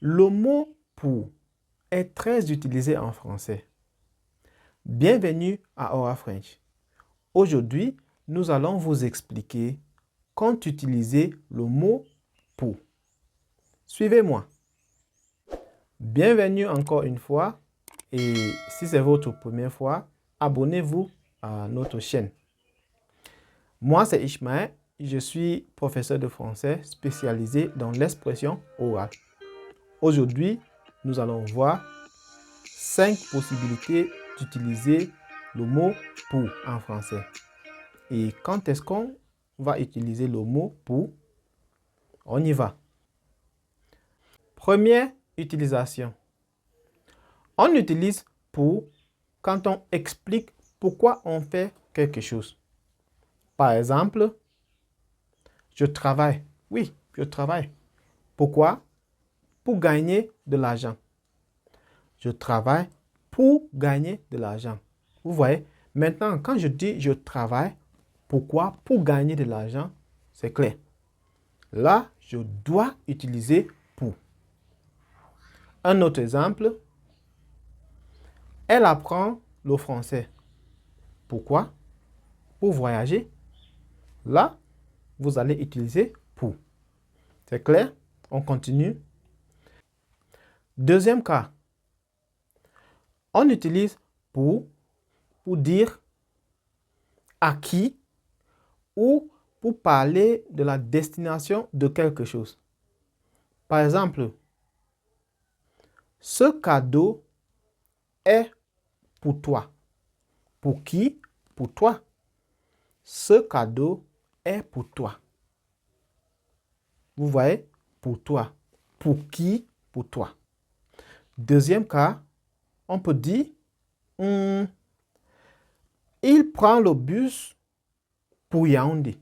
Le mot pour est très utilisé en français. Bienvenue à Aura French. Aujourd'hui, nous allons vous expliquer quand utiliser le mot pour. Suivez-moi. Bienvenue encore une fois et si c'est votre première fois, abonnez-vous à notre chaîne. Moi, c'est Ishmael. Je suis professeur de français spécialisé dans l'expression orale. Aujourd'hui, nous allons voir 5 possibilités d'utiliser le mot pour en français. Et quand est-ce qu'on va utiliser le mot pour? On y va. Première utilisation. On utilise pour quand on explique pourquoi on fait quelque chose. Par exemple, je travaille. Oui, je travaille. Pourquoi? Pour gagner de l'argent. Je travaille pour gagner de l'argent. Vous voyez? Maintenant, quand je dis je travaille, pourquoi? Pour gagner de l'argent, c'est clair. Là, je dois utiliser pour. Un autre exemple. Elle apprend le français. Pourquoi? Pour voyager. Là, vous allez utiliser pour. C'est clair? On continue. Deuxième cas. On utilise pour dire à qui ou pour parler de la destination de quelque chose. Par exemple, ce cadeau est pour toi. Pour qui? Pour toi. Ce cadeau est pour toi. Vous voyez? Pour toi. Pour qui? Pour toi. Deuxième cas, on peut dire il prend le bus pour Yaoundé.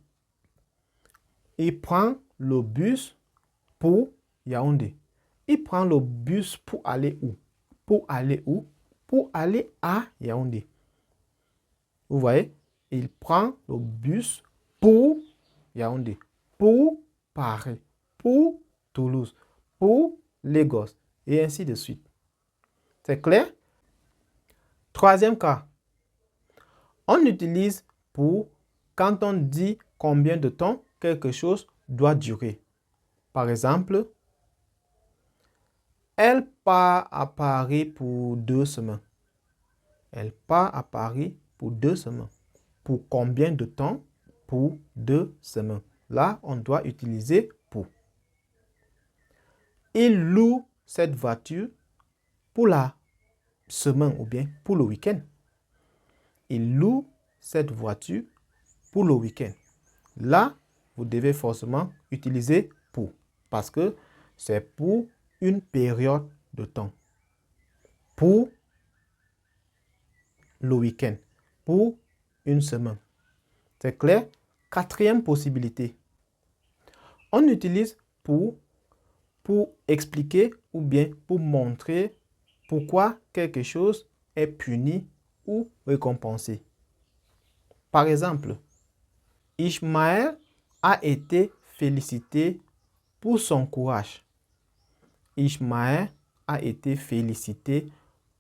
Il prend le bus pour Yaoundé. Il prend le bus pour aller où? Pour aller où? Pour aller à Yaoundé. Vous voyez? Il prend le bus pour Yaoundé, pour Paris, pour Toulouse, pour Lagos, et ainsi de suite. C'est clair? Troisième cas. On utilise pour quand on dit combien de temps quelque chose doit durer. Par exemple, elle part à Paris pour 2 semaines. Elle part à Paris pour 2 semaines. Pour combien de temps? Pour 2 semaines. Là, on doit utiliser pour. Il loue cette voiture pour la semaine ou bien pour le week-end. Il loue cette voiture pour le week-end. Là, vous devez forcément utiliser pour parce que c'est pour une période de temps. Pour le week-end. Pour une semaine. C'est clair? Quatrième possibilité. On utilise pour expliquer ou bien pour montrer pourquoi quelque chose est puni ou récompensé. Par exemple, Ishmael a été félicité pour son courage. Ishmael a été félicité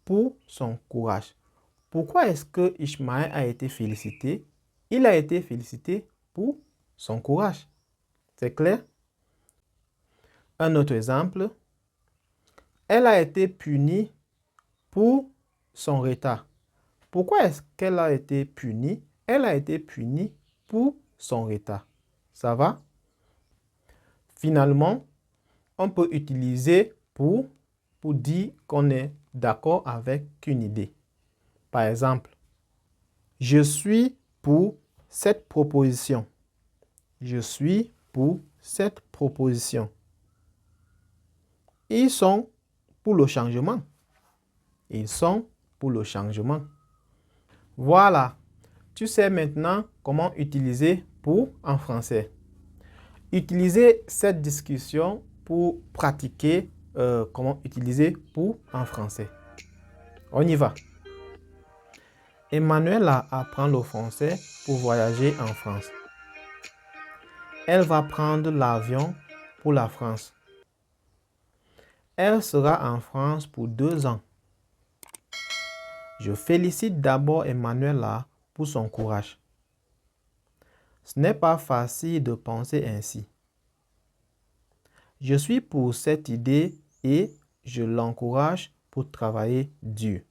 pour son courage. Pourquoi est-ce que Ishmael a été félicité? Il a été félicité pour son courage. C'est clair? Un autre exemple. Elle a été punie pour son retard. Pourquoi est-ce qu'elle a été punie? Elle a été punie pour son retard. Ça va? Finalement, on peut utiliser pour dire qu'on est d'accord avec une idée. Par exemple, je suis pour cette proposition. Je suis pour cette proposition. Ils sont pour le changement. Ils sont pour le changement. Voilà. Tu sais maintenant comment utiliser pour en français. Utilisez cette discussion pour pratiquer comment utiliser pour en français. On y va. Emmanuela apprend le français pour voyager en France. Elle va prendre l'avion pour la France. Elle sera en France pour 2 ans. Je félicite d'abord Emmanuela pour son courage. Ce n'est pas facile de penser ainsi. Je suis pour cette idée et je l'encourage pour travailler dur.